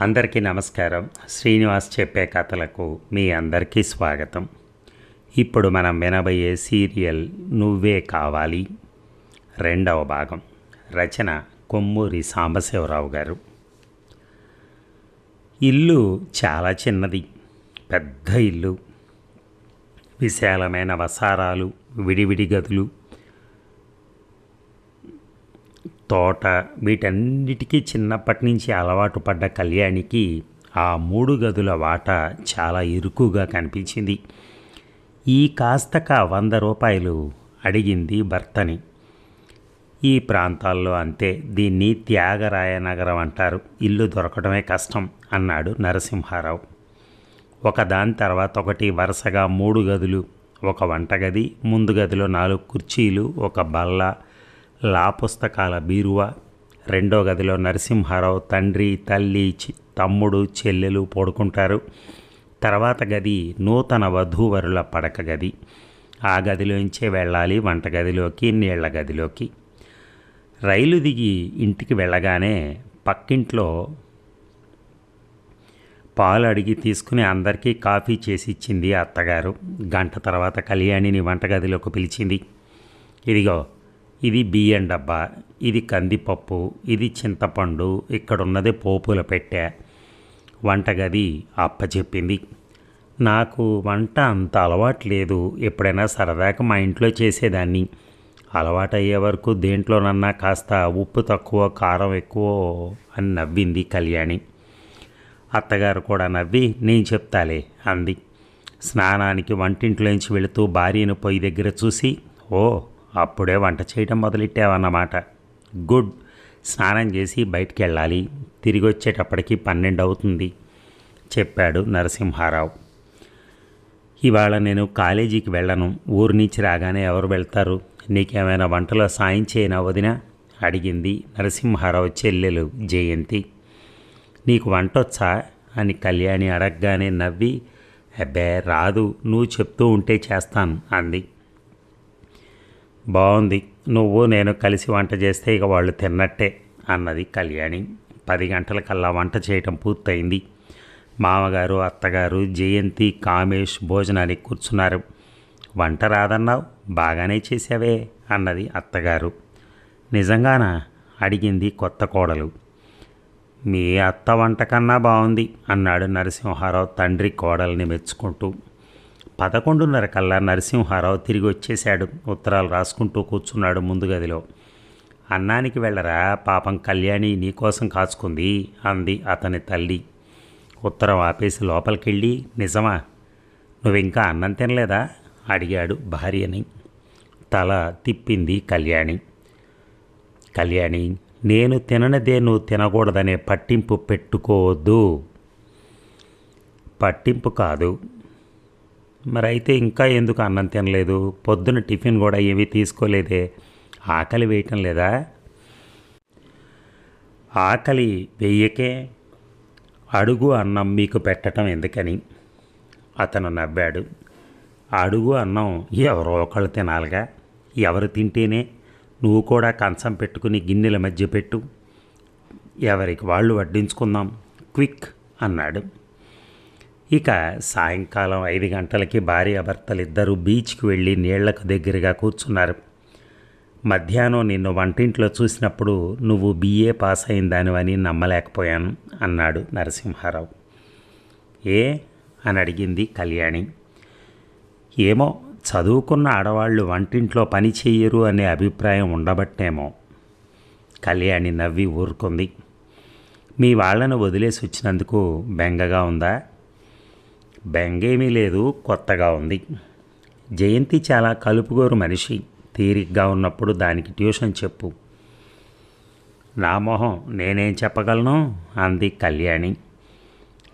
అందరికీ నమస్కారం. శ్రీనివాస్ చెప్పే కథలకు మీ అందరికీ స్వాగతం. ఇప్పుడు మనం వినబోయే సీరియల్ నువ్వే కావాలి, రెండవ భాగం. రచన కొమ్మూరి సాంబశివరావు గారు. ఇల్లు చాలా చిన్నది, పెద్ద ఇల్లు. విశాలమైన వసారాలు, విడివిడి గదులు, తోట, వీటన్నిటికీ చిన్నప్పటి నుంచి అలవాటు పడ్డ కళ్యాణికి ఆ 3 గదుల వాట చాలా ఇరుకుగా కనిపించింది. ఈ కాస్తక 100 రూపాయలు అడిగింది భర్తని. ఈ ప్రాంతాల్లో అంతే, దీన్ని త్యాగరాయ నగరం అంటారు, ఇల్లు దొరకడమే కష్టం అన్నాడు నరసింహారావు. ఒకదాని తర్వాత ఒకటి వరుసగా 3 గదులు, ఒక వంటగది, ముందు గదిలో 4 కుర్చీలు, ఒక బల్ల, పుస్తకాల బీరువా. రెండో గదిలో నరసింహారావు తండ్రి, తల్లి, తమ్ముడు, చెల్లెలు పడుకుంటారు. తర్వాత గది నూతన వధూవరుల పడక గది. ఆ గదిలోంచే వెళ్ళాలి వంటగదిలోకి, నీళ్ల గదిలోకి. రైలు దిగి ఇంటికి వెళ్ళగానే పక్కింట్లో పాలు అడిగి తీసుకుని అందరికీ కాఫీ చేసి ఇచ్చింది అత్తగారు. గంట తర్వాత కళ్యాణిని వంటగదిలోకి పిలిచింది. ఇదిగో, ఇది బియ్యం డబ్బా, ఇది కందిపప్పు, ఇది చింతపండు, ఇక్కడున్నదే పోపుల పెట్టె. వంటగది అప్పచెప్పింది. నాకు వంట అంత అలవాటు లేదు, ఎప్పుడైనా సరదాగా మా ఇంట్లో చేసేదాన్ని. అలవాటు అయ్యే వరకు దేంట్లోనన్నా కాస్త ఉప్పు తక్కువ, కారం ఎక్కువ అని నవ్వింది కళ్యాణి. అత్తగారు కూడా నవ్వి నేను చెప్తాలే అంది. స్నానానికి వంటింట్లోంచి వెళుతూ భార్యను పొయ్యి దగ్గర చూసి, ఓ అప్పుడే వంట చేయడం మొదలెట్టావన్నమాట, గుడ్. స్నానం చేసి బయటికి వెళ్ళాలి, తిరిగి వచ్చేటప్పటికి 12 అవుతుంది చెప్పాడు నరసింహారావు. ఇవాళ నేను కాలేజీకి వెళ్ళను, ఊరి నుంచి రాగానే ఎవరు వెళ్తారు, నీకేమైనా వంటలో సాయం చేయనా వదినా అడిగింది నరసింహారావు చెల్లెలు జయంతి. నీకు వంటొచ్చా అని కళ్యాణి అడగగానే నవ్వి, అబ్బే రాదు, నువ్వు చెప్తూ ఉంటే చేస్తాను అంది. బాగుంది, నువ్వు నేను కలిసి వంట చేస్తే ఇక వాళ్ళు తిన్నట్టే అన్నది కళ్యాణి. 10 గంటలకల్లా వంట చేయటం పూర్తయింది. మామగారు, అత్తగారు, జయంతి, కామేష్ భోజనానికి కూర్చున్నారు. వంట రాదన్నావు, బాగానే చేసావే అన్నది అత్తగారు. నిజంగానా అడిగింది కొత్త కోడలు. మీ అత్త వంట కన్నా బాగుంది అన్నాడు నరసింహారావు తండ్రి కోడల్ని మెచ్చుకుంటూ. 11:30 కల్లా నరసింహారావు తిరిగి వచ్చేశాడు. ఉత్తరాలు రాసుకుంటూ కూర్చున్నాడు ముందు గదిలో. అన్నానికి వెళ్ళరా, పాపం కళ్యాణి నీకోసం కాచుకుంది అంది అతని తల్లి. ఉత్తరం ఆపేసి లోపలికెళ్ళి, నిజమా, నువ్వింకా అన్నం తినలేదా అడిగాడు భార్యని. తల తిప్పింది కళ్యాణి. కళ్యాణి, నేను తిననిదే నువ్వు తినకూడదనే పట్టింపు పెట్టుకోవద్దు. పట్టింపు కాదు, మరైతే ఇంకా ఎందుకు అన్నం తినలేదు? పొద్దున టిఫిన్ కూడా ఏమీ తీసుకోలేదే, ఆకలి వేయటం లేదా? ఆకలి వెయ్యకే, అడుగు అన్నం మీకు పెట్టడం ఎందుకని అతను నవ్వాడు. అడుగు అన్నం ఎవరో ఒకళ్ళు తినాలిగా, ఎవరు తింటేనే. నువ్వు కూడా కంచం పెట్టుకుని గిన్నెల మధ్య పెట్టు, ఎవరికి వాళ్ళు వడ్డించుకుందాం, క్విక్ అన్నాడు. ఇక సాయంకాలం 5 గంటలకి భార్యాభర్తలిద్దరూ బీచ్కి వెళ్ళి నీళ్లకు దగ్గరగా కూర్చున్నారు. మధ్యాహ్నం నిన్ను వంటింట్లో చూసినప్పుడు నువ్వు BA పాస్ అయిన దానివని నమ్మలేకపోయాను అన్నాడు నరసింహారావు. ఏ అని అడిగింది కళ్యాణి. ఏమో, చదువుకున్న ఆడవాళ్ళు వంటింట్లో పని చెయ్యరు అనే అభిప్రాయం ఉండబట్టేమో. కళ్యాణి నవ్వి ఊరుకుంది. మీ వాళ్ళను వదిలేసి వచ్చినందుకు బెంగగా ఉందా? బెంగేమీ లేదు, కొత్తగా ఉంది. జయంతి చాలా కలుపుగోరు మనిషి, తీరిగ్గా ఉన్నప్పుడు దానికి ట్యూషన్ చెప్పు. నా మొహం నేనేం చెప్పగలను అంది కళ్యాణి.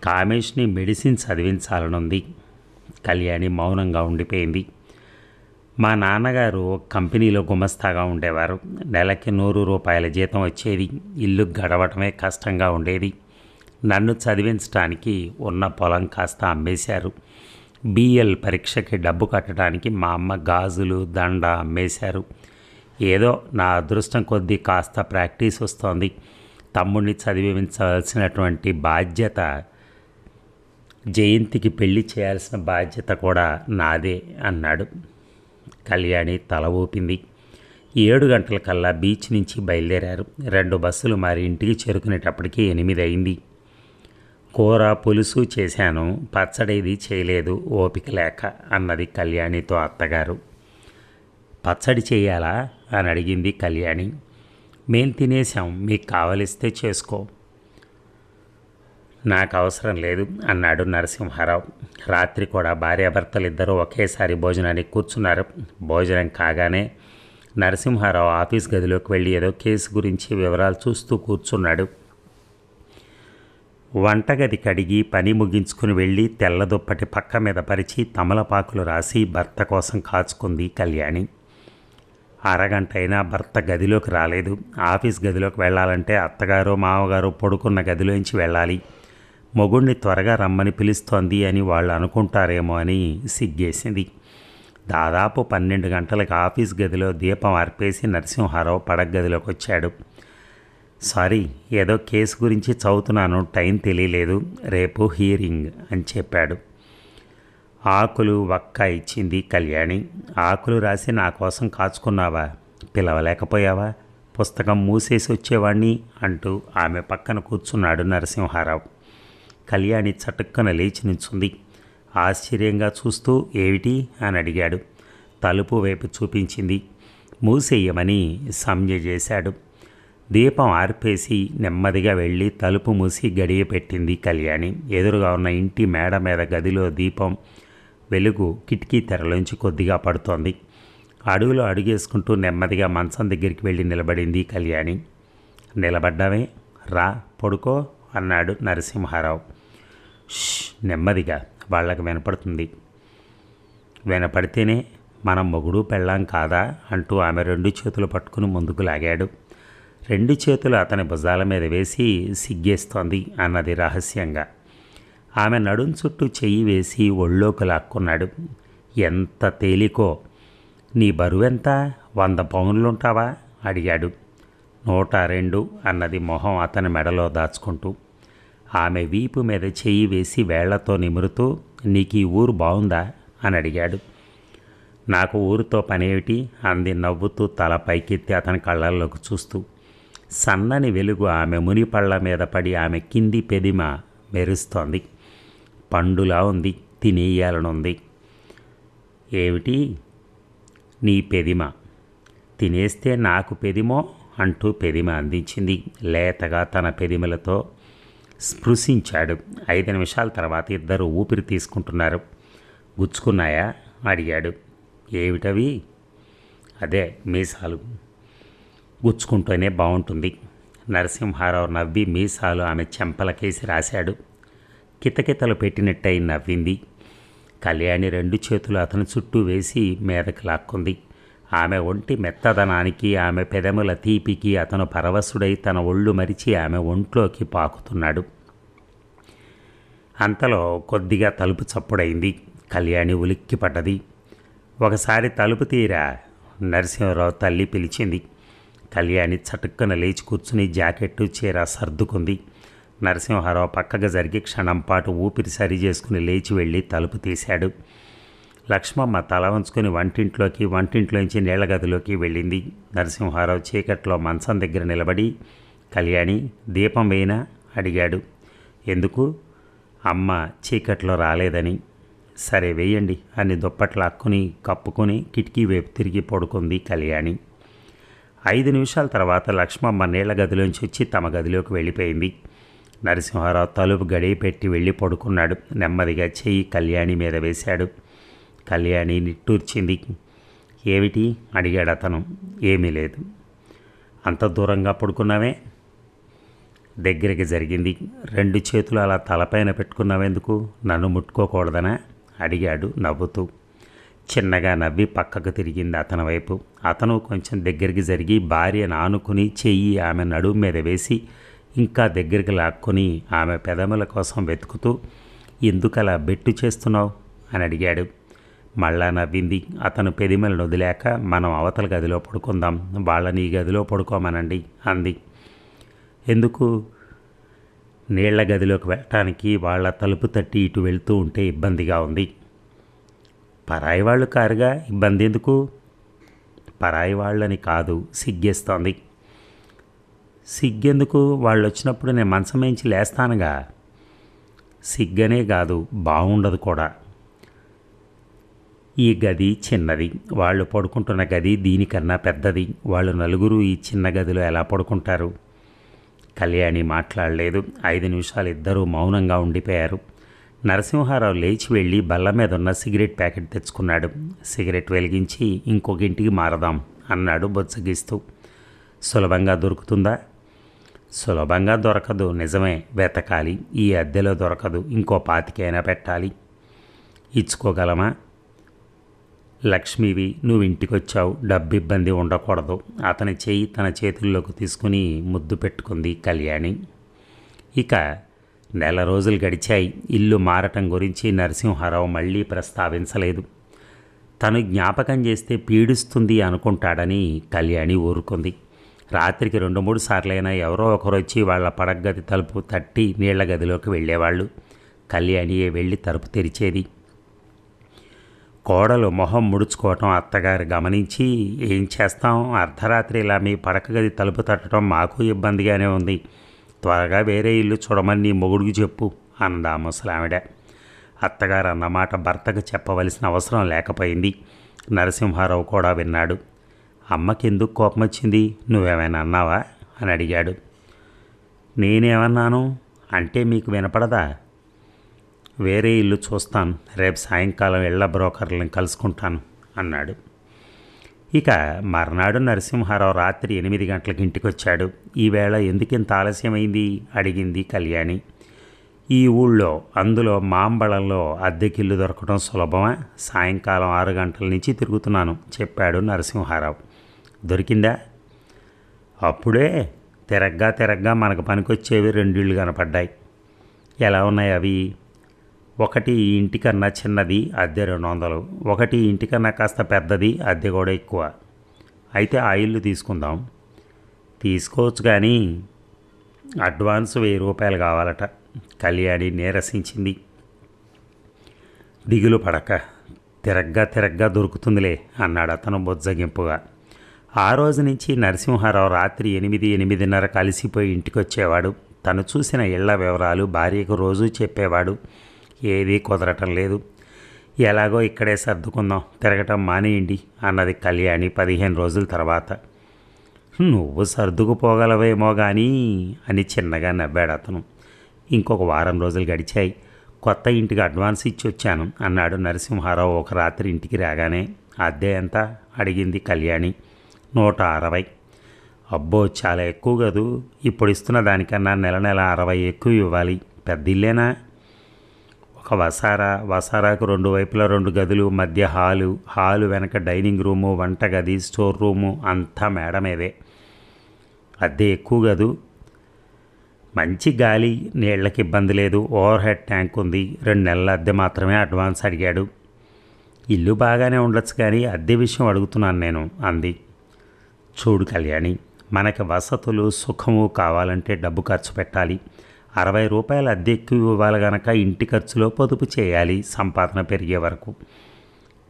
కామేష్ని మెడిసిన్ చదివించాలనుంది. కళ్యాణి మౌనంగా ఉండిపోయింది. మా నాన్నగారు కంపెనీలో గుమస్తాగా ఉండేవారు. నెలకి 100 రూపాయల జీతం వచ్చేది. ఇల్లు గడవటమే కష్టంగా ఉండేది. నన్ను చదివించడానికి ఉన్న పొలం కాస్త అమ్మేశారు. BL పరీక్షకి డబ్బు కట్టడానికి మా అమ్మ గాజులు, దండ అమ్మేశారు. ఏదో నా అదృష్టం కొద్దీ కాస్త ప్రాక్టీస్ వస్తోంది. తమ్ముడిని చదివించవలసినటువంటి బాధ్యత, జయంతికి పెళ్లి చేయాల్సిన బాధ్యత కూడా నాదే అన్నాడు. కళ్యాణి తల ఊపింది. 7 గంటలకల్లా బీచ్ నుంచి బయలుదేరారు. 2 బస్సులు మారి ఇంటికి చేరుకునేటప్పటికి 8 అయింది. కూర పులుసు చేశాను, పచ్చడిది చేయలేదు, ఓపిక లేక అన్నది కళ్యాణితో అత్తగారు. పచ్చడి చేయాలా అని అడిగింది కళ్యాణి. మేం తినేసాం, మీకు కావలిస్తే చేసుకో. నాకు అవసరం లేదు అన్నాడు నరసింహారావు. రాత్రి కూడా భార్యాభర్తలిద్దరూ ఒకేసారి భోజనానికి కూర్చున్నారు. భోజనం కాగానే నరసింహారావు ఆఫీస్ గదిలోకి వెళ్ళి ఏదో కేసు గురించి వివరాలు చూస్తూ కూర్చున్నాడు. వంటగది కడిగి పని ముగించుకుని వెళ్ళి తెల్ల దుప్పటి పక్క మీద పరిచి తమలపాకులు రాసి భర్త కోసం కాచుకుంది కళ్యాణి. అరగంట అయినా భర్త గదిలోకి రాలేదు. ఆఫీస్ గదిలోకి వెళ్ళాలంటే అత్తగారు మామగారు పడుకున్న గదిలోంచి వెళ్ళాలి. మొగుణ్ణి త్వరగా రమ్మని పిలుస్తోంది అని వాళ్ళు అనుకుంటారేమో అని సిగ్గేసింది. దాదాపు 12 గంటలకు ఆఫీస్ గదిలో దీపం ఆర్పేసి నరసింహారావు పడగదిలోకి వచ్చాడు. సారీ, ఏదో కేసు గురించి చదువుతున్నాను, టైం తెలియలేదు, రేపు హీరింగ్ అని చెప్పాడు. ఆకులు వక్క ఇచ్చింది కళ్యాణి. ఆకులు రాసి నా కోసం కాచుకున్నావా? పిలవలేకపోయావా? పుస్తకం మూసేసి వచ్చేవాణ్ణి అంటూ ఆమె పక్కన కూర్చున్నాడు నరసింహారావు. కళ్యాణి చటుక్కన లేచి నించుంది. ఆశ్చర్యంగా చూస్తూ ఏమిటి అని అడిగాడు. తలుపు వైపు చూపించింది. మూసేయమని సంజ్ఞ చేశాడు. దీపం ఆర్పేసి నెమ్మదిగా వెళ్ళి తలుపు మూసి గడియ పెట్టింది కళ్యాణి. ఎదురుగా ఉన్న ఇంటి మేడ మీద గదిలో దీపం వెలుగు కిటికీ తెరలోంచి కొద్దిగా పడుతోంది. అడుగులో అడుగేసుకుంటూ నెమ్మదిగా మంచం దగ్గరికి వెళ్ళి నిలబడింది కళ్యాణి. నిలబడ్డావే, రా పడుకో అన్నాడు నరసింహారావు. నెమ్మదిగా, వాళ్ళకి వినపడుతుంది. వినపడితేనే మనం మొగుడు పెళ్ళాం కాదా అంటూ ఆమె 2 చేతులు పట్టుకుని ముందుకు లాగాడు. 2 చేతులు అతని భుజాల మీద వేసి సిగ్గేస్తోంది అన్నది రహస్యంగా. ఆమె నడుం చుట్టూ చెయ్యి వేసి ఒళ్ళోకి లాక్కున్నాడు. ఎంత తేలికో! నీ బరువెంత? 100 పౌండ్లుంటావా అడిగాడు. 102 అన్నది మొహం అతని మెడలో దాచుకుంటూ. ఆమె వీపు మీద చెయ్యి వేసి వేళ్లతో నిమురుతూ నీకు ఈ ఊరు బాగుందా అని అడిగాడు. నాకు ఊరితో పనేమిటి అంది నవ్వుతూ తల పైకెత్తి అతని కళ్ళల్లోకి చూస్తూ. సన్నని వెలుగు ఆమె మునిపళ్ళ మీద పడి ఆమె కింది పెదిమ మెరుస్తోంది. పండులా ఉంది, తినేయాలనుంది. ఏమిటి? నీ పెదిమ. తినేస్తే నాకు పెదిమో అంటూ పెదిమ అందించింది. లేతగా తన పెదిమలతో స్పృశించాడు. 5 నిమిషాల తర్వాత ఇద్దరు ఊపిరి తీసుకుంటున్నారు. గుచ్చుకున్నాయా అడిగాడు. ఏమిటవి? అదే మీసాలు. గుచ్చుకుంటూనే బాగుంటుంది. నరసింహారావు నవ్వి మీసాలు ఆమె చెంపలకేసి రాశాడు. కితకితలు పెట్టినట్టయి నవ్వింది. కళ్యాణి 2 చేతులు అతని చుట్టూ వేసి మీదకి లాక్కుంది. ఆమె ఒంటి మెత్తదనానికి, ఆమె పెదముల తీపికి అతను పరవశుడై తన ఒళ్ళు మరిచి ఆమె ఒంట్లోకి పాకుతున్నాడు. అంతలో కొద్దిగా తలుపు చప్పుడైంది. కళ్యాణి ఉలిక్కిపడ్డది. ఒకసారి తలుపు తీరా నరసింహారావు తల్లి పిలిచింది. కళ్యాణి చటుక్కన లేచి కూర్చుని జాకెట్టు చీర సర్దుకుంది. నరసింహారావు పక్కగా జరిగి క్షణం పాటు ఊపిరి సరి చేసుకుని లేచి వెళ్ళి తలుపు తీశాడు. లక్ష్మమ్మ తల వంచుకొని వంటింట్లోంచి నీళ్ల గదిలోకి వెళ్ళింది. నరసింహారావు చీకట్లో మంచం దగ్గర నిలబడి కళ్యాణి దీపం వేయినా అడిగాడు. ఎందుకు? అమ్మ చీకట్లో రాలేదని. సరే వేయండి అని దుప్పట్లాక్కుని కప్పుకొని కిటికీ వైపు తిరిగి పడుకుంది కళ్యాణి. 5 నిమిషాల తర్వాత లక్ష్మమ్మ నీళ్ల గదిలోంచి వచ్చి తమ గదిలోకి వెళ్ళిపోయింది. నరసింహారావు తలుపు గడియ పెట్టి వెళ్ళి పడుకున్నాడు. నెమ్మదిగా చెయ్యి కళ్యాణి మీద వేశాడు. కళ్యాణి నిట్టూర్చింది. ఏమిటి అడిగాడు అతను. ఏమీ లేదు. అంత దూరంగా పడుకున్నావే? దగ్గరికి జరిగింది. 2 చేతులు అలా తలపైన పెట్టుకున్నావెందుకు? నన్ను ముట్టుకోకూడదనా అడిగాడు నవ్వుతూ. చిన్నగా నవ్వి పక్కకు తిరిగింది అతని వైపు. అతను కొంచెం దగ్గరికి జరిగి భార్యను ఆనుకుని చెయ్యి ఆమె నడుము మీద వేసి ఇంకా దగ్గరికి లాక్కొని ఆమె పెదముల కోసం వెతుకుతూ ఎందుకలా బెట్టు చేస్తున్నావు అని అడిగాడు. మళ్ళా నవ్వింది. అతను పెదిమలను వదిలాక మనం అవతల గదిలో పడుకుందాం, వాళ్ళని ఈ గదిలో పడుకోమనండి అంది. ఎందుకు? నీళ్ల గదిలోకి వెళ్ళటానికి వాళ్ళ తలుపు తట్టి ఇటు వెళ్తూ ఉంటే ఇబ్బందిగా ఉంది. పరాయి వాళ్ళు కారుగా, ఇబ్బంది ఎందుకు? పరాయి వాళ్ళని కాదు, సిగ్గేస్తోంది. సిగ్గెందుకు? వాళ్ళు వచ్చినప్పుడు నేను మంచమేంచి లేస్తానుగా. సిగ్గనే కాదు, బాగుండదు కూడా. ఈ గది చిన్నది, వాళ్ళు పడుకుంటున్న గది దీనికన్నా పెద్దది. వాళ్ళు నలుగురు ఈ చిన్న గదిలో ఎలా పడుకుంటారు? కళ్యాణి మాట్లాడలేదు. 5 నిమిషాలు ఇద్దరూ మౌనంగా ఉండిపోయారు. నరసింహారావు లేచి వెళ్ళి బల్ల మీద ఉన్న సిగరెట్ ప్యాకెట్ తెచ్చుకున్నాడు. సిగరెట్ వెలిగించి ఇంకొక ఇంటికి మారదాం అన్నాడు బొత్సగిస్తూ. సులభంగా దొరుకుతుందా? సులభంగా దొరకదు, నిజమే. వెతకాలి. ఈ అద్దెలో దొరకదు, ఇంకో 25 పెట్టాలి. ఇచ్చుకోగలమా? లక్ష్మివి, నువ్వు ఇంటికొచ్చావు, డబ్బు ఇబ్బంది ఉండకూడదు. అతని చేయి తన చేతుల్లోకి తీసుకుని ముద్దు పెట్టుకుంది కళ్యాణి. ఇక నెల రోజులు గడిచాయి. ఇల్లు మారటం గురించి నరసింహారావు మళ్ళీ ప్రస్తావించలేదు. తను జ్ఞాపకం చేస్తే పీడిస్తుంది అనుకుంటాడని కళ్యాణి ఊరుకుంది. రాత్రికి 2-3 సార్లైనా ఎవరో ఒకరు వచ్చి వాళ్ళ పడగది తలుపు తట్టి నీళ్ల గదిలోకి వెళ్ళేవాళ్ళు. కళ్యాణియే వెళ్ళి తలుపు తెరిచేది. కోడలు మొహం ముడుచుకోవటం అత్తగారు గమనించి, ఏం చేస్తాం, అర్ధరాత్రి ఇలా మీ పడక గది తలుపు తట్టడం మాకు ఇబ్బందిగానే ఉంది. త్వరగా వేరే ఇల్లు చూడమని నీ మొగుడికి చెప్పు అందా ముసలావిడ. అత్తగారు అన్నమాట భర్తకు చెప్పవలసిన అవసరం లేకపోయింది. నరసింహారావు కూడా విన్నాడు. అమ్మకెందుకు కోపం వచ్చింది? నువ్వేమైనా అన్నావా అని అడిగాడు. నేనేమన్నాను అంటే మీకు వినపడదా? వేరే ఇల్లు చూస్తాను, రేపు సాయంకాలం ఇళ్ల బ్రోకర్లను కలుసుకుంటాను అన్నాడు. ఇక మర్నాడు నరసింహారావు రాత్రి 8 గంటలకు ఇంటికొచ్చాడు. ఈవేళ ఎందుకింత ఆలస్యమైంది అడిగింది కళ్యాణి. ఈ ఊళ్ళో, అందులో మాంబళంలో అద్దెకిల్లు దొరకడం సులభమా? సాయంకాలం 6 గంటల నుంచి తిరుగుతున్నాను చెప్పాడు నరసింహారావు. దొరికిందా? అప్పుడే తిరగ్గా మనకు పనికొచ్చేవి 2 ఇళ్ళు కనపడ్డాయి. ఎలా ఉన్నాయి అవి? ఒకటి ఈ ఇంటికన్నా చిన్నది, అద్దె 200. ఒకటి ఇంటికన్నా కాస్త పెద్దది, అద్దె కూడా ఎక్కువ. అయితే ఆ ఇల్లు తీసుకుందాం. తీసుకోవచ్చు, కానీ అడ్వాన్స్ 1000 రూపాయలు కావాలట. కళ్యాణి నీరసించింది. దిగులు పడక, తిరగ్గా దొరుకుతుందిలే అన్నాడు అతను బొజ్జగింపుగా. ఆ రోజు నుంచి నరసింహారావు రాత్రి 8-8:30 కలిసిపోయి ఇంటికొచ్చేవాడు. తను చూసిన ఇళ్ల వివరాలు భార్యకు రోజూ చెప్పేవాడు. ఏదీ కుదరటం లేదు. ఎలాగో ఇక్కడే సర్దుకుందాం, తిరగటం మానేయండి అన్నది కళ్యాణి 15 రోజుల తర్వాత. నువ్వు సర్దుకుపోగలవేమో కానీ అని చిన్నగా నవ్వాడు అతను. ఇంకొక వారం రోజులు గడిచాయి. కొత్త ఇంటికి అడ్వాన్స్ ఇచ్చి వచ్చాను అన్నాడు నరసింహారావు ఒక రాత్రి ఇంటికి రాగానే. అద్దె ఎంత అడిగింది కళ్యాణి. 160. అబ్బో, చాలా ఎక్కువ కదూ. ఇప్పుడు ఇస్తున్న దానికన్నా నెల 60 ఎక్కువ ఇవ్వాలి. పెద్ద ఇల్లేనా? ఒక వసారాకు 2 వైపులా 2 గదులు, మధ్య హాలు వెనక డైనింగ్ రూము, వంటగది, స్టోర్ రూము అంతా మేడ మీదే. అద్దె ఎక్కువ గదు. మంచి గాలి, నీళ్లకి ఇబ్బంది లేదు. ఓవర్ హెడ్ ట్యాంక్ ఉంది. 2 నెలల అద్దె మాత్రమే అడ్వాన్స్ అడిగాడు. ఇల్లు బాగానే ఉండొచ్చు, కానీ అద్దె విషయం అడుగుతున్నాను నేను అంది. చూడు కళ్యాణి, మనకి వసతులు సుఖము కావాలంటే డబ్బు ఖర్చు పెట్టాలి. 60 రూపాయలు అద్దె ఎక్కువ ఇవ్వాలి గనక ఇంటి ఖర్చులో పొదుపు చేయాలి, సంపాదన పెరిగే వరకు.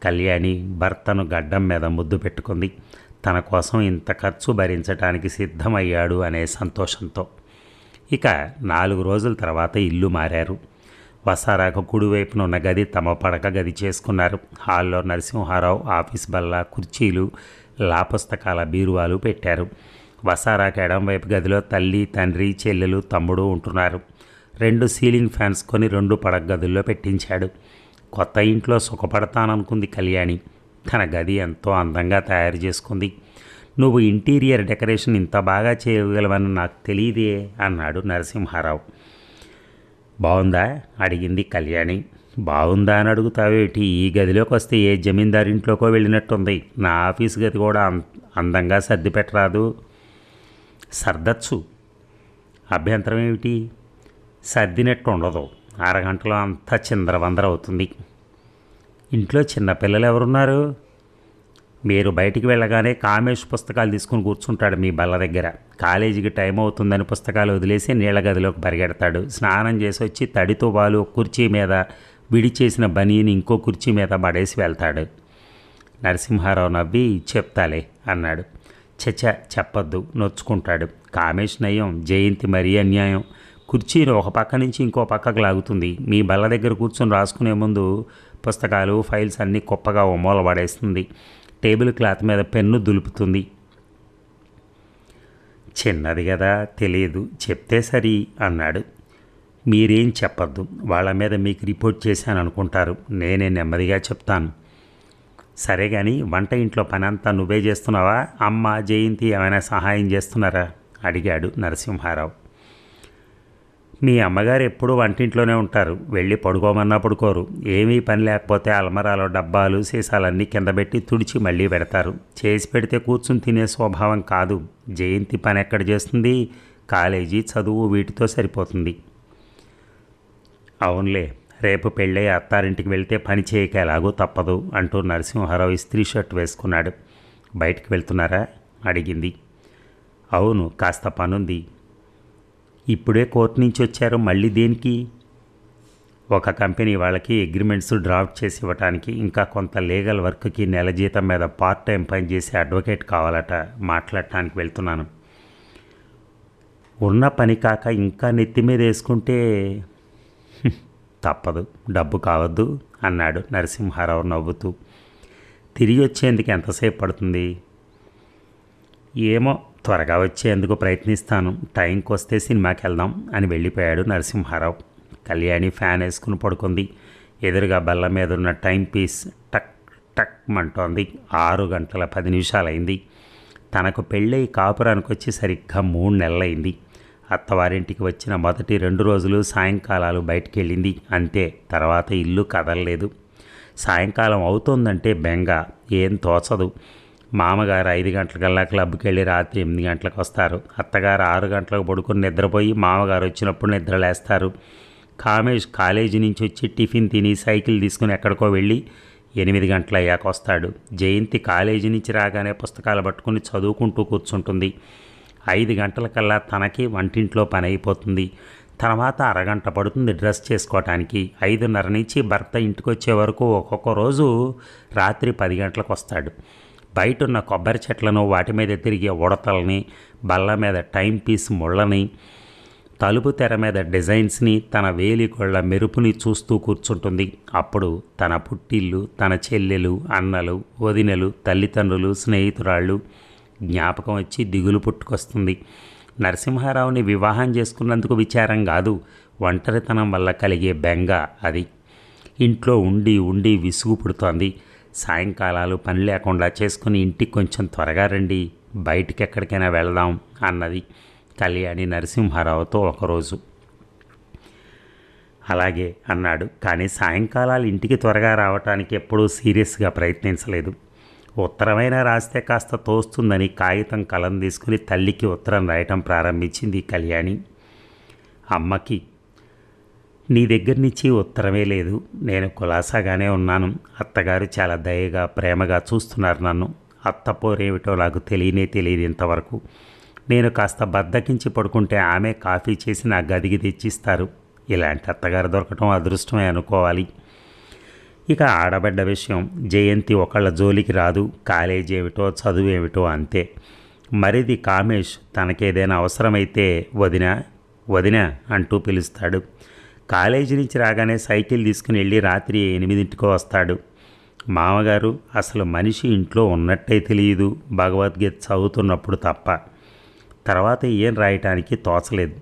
కళ్యాణి భర్తను గడ్డం మీద ముద్దు పెట్టుకుంది. తన కోసం ఇంత ఖర్చు భరించడానికి సిద్ధమయ్యాడు అనే సంతోషంతో. ఇక 4 రోజుల తర్వాత ఇల్లు మారారు. వసారాకు కుడివైపున ఉన్న గది తమ పడక గది చేసుకున్నారు. హాల్లో నరసింహారావు ఆఫీస్ బల్ల, కుర్చీలు, పుస్తకాల బీరువాలు పెట్టారు. వసారాకు ఎడంవైపు గదిలో తల్లి, తండ్రి, చెల్లెలు, తమ్ముడు ఉంటున్నారు. 2 సీలింగ్ ఫ్యాన్స్ కొని 2 పడక గదుల్లో పెట్టించాడు. కొత్త ఇంట్లో సుఖపడతాననుకుంది కళ్యాణి. తన గది ఎంతో అందంగా తయారు చేసుకుంది. నువ్వు ఇంటీరియర్ డెకరేషన్ ఇంత బాగా చేయగలవని నాకు తెలియదే అన్నాడు నరసింహారావు. బాగుందా అడిగింది కళ్యాణి. బాగుందా అని అడుగుతావేటి? ఈ గదిలోకి వస్తే ఏ జమీందారింట్లోకో వెళ్ళినట్టుంది. నా ఆఫీస్ గది కూడా అందంగా సర్ది పెట్టరాదు? సర్దచ్చు. అభ్యంతరం ఏమిటి? సర్దినట్టు ఉండదు. అరగంటలో అంతా చిందరవందర అవుతుంది. ఇంట్లో చిన్నపిల్లలు ఎవరున్నారు? మీరు బయటికి వెళ్ళగానే కామేష్ పుస్తకాలు తీసుకుని కూర్చుంటాడు మీ బల్ల దగ్గర. కాలేజీకి టైం అవుతుందని పుస్తకాలు వదిలేసి నీళ్ల గదిలోకి పరిగెడతాడు. స్నానం చేసి వచ్చి తడితో వాలు కుర్చీ మీద విడిచేసిన బనీని ఇంకో కుర్చీ మీద పడేసి వెళ్తాడు. నరసింహారావు నవ్వి చెప్తాలే అన్నాడు. చచ్చ చెప్పొద్దు, నొచ్చుకుంటాడు. కామేష్ నయం, జయంతి మరీ అన్యాయం. కుర్చీని ఒక పక్క నుంచి ఇంకో పక్కకు లాగుతుంది. మీ బల్ల దగ్గర కూర్చొని రాసుకునే ముందు పుస్తకాలు ఫైల్స్ అన్నీ కుప్పగా ఓ మూల పడేస్తుంది. టేబుల్ క్లాత్ మీద పెన్ను దులుపుతుంది. చిన్నది కదా, తెలియదు, చెప్తే సరి అన్నాడు. మీరేం చెప్పద్దు, వాళ్ళ మీద మీకు రిపోర్ట్ చేశాను అనుకుంటారు. నేనే నెమ్మదిగా చెప్తాను. సరే కానీ వంట ఇంట్లో పని అంతా నువ్వే చేస్తున్నావా? అమ్మ, జయంతి ఏమైనా సహాయం చేస్తున్నారా అడిగాడు నరసింహారావు. మీ అమ్మగారు ఎప్పుడూ వంటింట్లోనే ఉంటారు. వెళ్ళి పడుకోమన్నా పడుకోరు. ఏమీ పని లేకపోతే అల్మరాలో డబ్బాలు సీసాలన్నీ కింద పెట్టి తుడిచి మళ్ళీ పెడతారు. చేసి పెడితే కూర్చుని తినే స్వభావం కాదు. జయంతి పని ఎక్కడ చేస్తుంది? కాలేజీ, చదువు వీటితో సరిపోతుంది. అవునులే, రేపు పెళ్ళై అత్తారింటికి వెళ్తే పని చేయక ఎలాగో తప్పదు అంటూ నరసింహారావు ఇస్త్రీ షర్ట్ వేసుకున్నాడు. బయటికి వెళ్తున్నారా అడిగింది. అవును, కాస్త పనుంది. ఇప్పుడే కోర్టు నుంచి వచ్చారు, మళ్ళీ దేనికి? ఒక కంపెనీ వాళ్ళకి అగ్రిమెంట్స్ డ్రాఫ్ట్ చేసి ఇవ్వటానికి, ఇంకా కొంత లీగల్ వర్క్కి నెల జీతం మీద పార్ట్ టైం పని చేసే అడ్వకేట్ కావాలట, మాట్లాడటానికి వెళ్తున్నాను. ఉన్న పని కాక ఇంకా నెత్తి మీద వేసుకుంటే తప్పదు, డబ్బు కావద్దు అన్నాడు నరసింహారావు నవ్వుతూ. తిరిగి వచ్చేందుకు ఎంతసేపు పడుతుంది? ఏమో, త్వరగా వచ్చేందుకు ప్రయత్నిస్తాను. టైంకి వస్తే సినిమాకి వెళ్దాం అని వెళ్ళిపోయాడు నరసింహారావు. కళ్యాణి ఫ్యాన్ వేసుకుని పడుకుంది. ఎదురుగా బల్ల మీద ఉన్న టైం పీస్ టక్ టక్ మంటోంది. 6:10 తనకు పెళ్ళై కాపురానికి వచ్చి సరిగ్గా 3 నెలలైంది. అత్తవారింటికి వచ్చిన మొదటి 2 రోజులు సాయంకాలాలు బయటికి వెళ్ళింది. అంతే, తర్వాత ఇల్లు కదలలేదు. సాయంకాలం అవుతోందంటే బెంగ, ఏం తోచదు. మామగారు 5 గంటలకల్లా క్లబ్కి వెళ్ళి రాత్రి 8 గంటలకు వస్తారు. అత్తగారు 6 గంటలకు పడుకుని నిద్రపోయి మామగారు వచ్చినప్పుడు నిద్రలేస్తారు. కామేష్ కాలేజీ నుంచి వచ్చి టిఫిన్ తిని సైకిల్ తీసుకుని ఎక్కడికో వెళ్ళి 8 గంటలు అయ్యాక వస్తాడు. జయంతి కాలేజీ నుంచి రాగానే పుస్తకాలు పట్టుకుని చదువుకుంటూ కూర్చుంటుంది. 5 గంటలకల్లా తనకి వంటింట్లో పని అయిపోతుంది. తర్వాత అరగంట పడుతుంది డ్రెస్ చేసుకోవటానికి. 5:30 నుంచి భర్త ఇంటికి వచ్చే వరకు ఒక్కొక్క రోజు రాత్రి 10 గంటలకు వస్తాడు. బయట ఉన్న కొబ్బరి చెట్లను, వాటి మీద తిరిగే ఉడతల్ని, బల్ల మీద టైం పీస్ ముళ్ళని, తలుపు తెర మీద డిజైన్స్ని, తన వేలికొళ్ళ మెరుపుని చూస్తూ కూర్చుంటుంది. అప్పుడు తన పుట్టిల్లు, తన చెల్లెలు, అన్నలు, వదినలు, తల్లిదండ్రులు, స్నేహితురాళ్ళు జ్ఞాపకం వచ్చి దిగులు పుట్టుకొస్తుంది. నరసింహారావుని వివాహం చేసుకున్నందుకు విచారం కాదు, ఒంటరితనం వల్ల కలిగే బెంగ అది. ఇంట్లో ఉండి ఉండి విసుగు పుడుతోంది. సాయంకాలాలు పని లేకుండా చేసుకుని ఇంటికి కొంచెం త్వరగా రండి, బయటికి ఎక్కడికైనా వెళదాం అన్నది కళ్యాణి నరసింహారావుతో ఒకరోజు. అలాగే అన్నాడు. కానీ సాయంకాలాలు ఇంటికి త్వరగా రావటానికి ఎప్పుడూ సీరియస్గా ప్రయత్నించలేదు. ఉత్తరమైనా రాస్తే కాస్త తోస్తుందని కాగితం కలం తీసుకుని తల్లికి ఉత్తరం రాయటం ప్రారంభించింది కళ్యాణి. అమ్మకి, నీ దగ్గర నుంచి ఉత్తరమే లేదు. నేను కులాసాగానే ఉన్నాను. అత్తగారు చాలా దయగా ప్రేమగా చూస్తున్నారు నన్ను. అత్త పోరేమిటో నాకు తెలియదు ఇంతవరకు. నేను కాస్త బద్దకించి పడుకుంటే ఆమె కాఫీ చేసి నా గదికి తెచ్చిస్తారు. ఇలాంటి అత్తగారు దొరకటం అదృష్టమే అనుకోవాలి. ఇక ఆడబడ్డ విషయం, జయంతి ఒకళ్ళ జోలికి రాదు. కాలేజీ ఏమిటో చదువు ఏమిటో అంతే. మరిది కామేష్ తనకేదైనా అవసరమైతే వదినా వదినా అంటూ పిలుస్తాడు. కాలేజీ నుంచి రాగానే సైకిల్ తీసుకుని వెళ్ళి రాత్రి 8 వస్తాడు. మామగారు అసలు మనిషి ఇంట్లో ఉన్నట్టే తెలియదు, భగవద్గీత చదువుతున్నప్పుడు తప్ప. తర్వాత ఏం రాయటానికి తోచలేదు.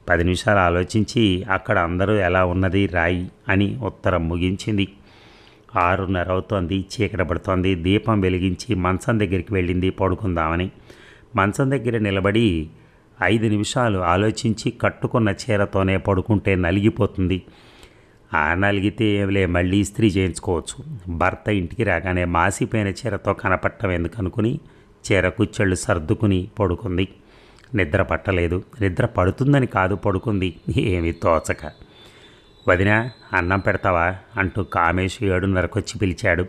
10 నిమిషాలు ఆలోచించి అక్కడ అందరూ ఎలా ఉన్నది రాయి అని ఉత్తరం ముగించింది. 6:30 అవుతోంది. చీకటి పడుతోంది. దీపం వెలిగించి మంచం దగ్గరికి వెళ్ళింది పడుకుందామని. మంచం దగ్గర నిలబడి 5 నిమిషాలు ఆలోచించి కట్టుకున్న చీరతోనే పడుకుంటే నలిగిపోతుంది. నలిగితే ఏమిలే, మళ్ళీ ఇస్త్రీ చేయించుకోవచ్చు. భర్త ఇంటికి రాగానే మాసిపోయిన చీరతో కనపట్టం ఎందుకనుకుని చీర కుచ్చెళ్ళు సర్దుకుని పడుకుంది. నిద్ర పట్టలేదు. నిద్ర పడుతుందని కాదు, పడుకుంది ఏమీ తోచక. వదినా అన్నం పెడతావా అంటూ కామేష్ 7:30 పిలిచాడు.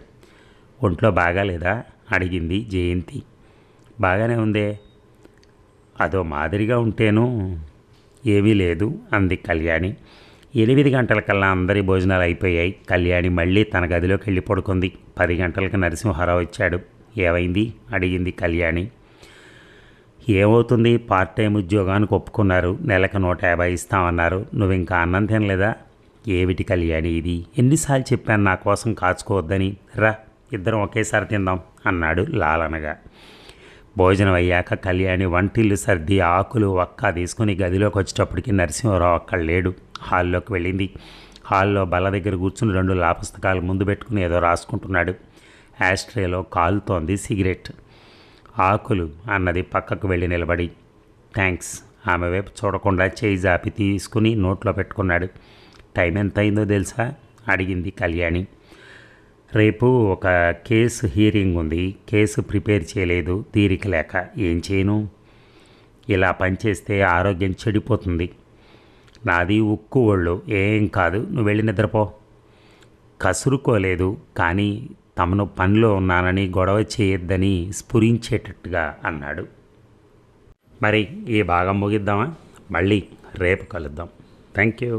ఒంట్లో బాగాలేదా అడిగింది జయంతి. బాగానే ఉందే. అదో మాదిరిగా ఉంటేను. ఏమీ లేదు అంది కళ్యాణి. 8 గంటలకల్లా అందరి భోజనాలు అయిపోయాయి. కళ్యాణి మళ్ళీ తన గదిలోకి వెళ్ళి పడుకుంది. 10 గంటలకు నరసింహారావు వచ్చాడు. ఏమైంది అడిగింది కళ్యాణి. ఏమవుతుంది, పార్ట్ టైం ఉద్యోగానికి ఒప్పుకున్నారు. నెలకు 150 ఇస్తామన్నారు. నువ్వు ఇంకా అన్నం తినలేదా? ఏమిటి కళ్యాణి ఇది, ఎన్నిసార్లు చెప్పాను నా కోసం కాచుకోవద్దని. రా ఇద్దరం ఒకేసారి తిందాం అన్నాడు లాలనగా. భోజనం అయ్యాక కళ్యాణి వంటిల్లు సర్ది ఆకులు వక్క తీసుకుని గదిలోకి వచ్చేటప్పటికి నరసింహారావు అక్కడ లేడు. హాల్లోకి వెళ్ళింది. హాల్లో బల్ల దగ్గర కూర్చుని 2 లా పుస్తకాలు ముందు పెట్టుకుని ఏదో రాసుకుంటున్నాడు. యాస్ట్రేలో కాలుతోంది సిగరెట్. ఆకులు అన్నది పక్కకు వెళ్ళి నిలబడి. థ్యాంక్స్. ఆమె వైపు చూడకుండా చేయి జాపి తీసుకుని నోట్లో పెట్టుకున్నాడు. టైం ఎంత అయిందో తెలుసా అడిగింది కళ్యాణి. రేపు ఒక కేసు హీరింగ్ ఉంది. కేసు ప్రిపేర్ చేయలేదు, తీరిక లేక. ఏం చేయను, ఇలా పనిచేస్తే ఆరోగ్యం చెడిపోతుంది. నాది ఉక్కు ఒళ్ళు, ఏం కాదు, నువ్వు వెళ్ళి నిద్రపో. కసురుకోలేదు, కానీ తమను పనిలో ఉన్నానని గొడవ చేయొద్దని స్ఫురించేటట్టుగా అన్నాడు. మరి ఈ భాగం ముగిద్దామా? మళ్ళీ రేపు కలుద్దాం. Thank you.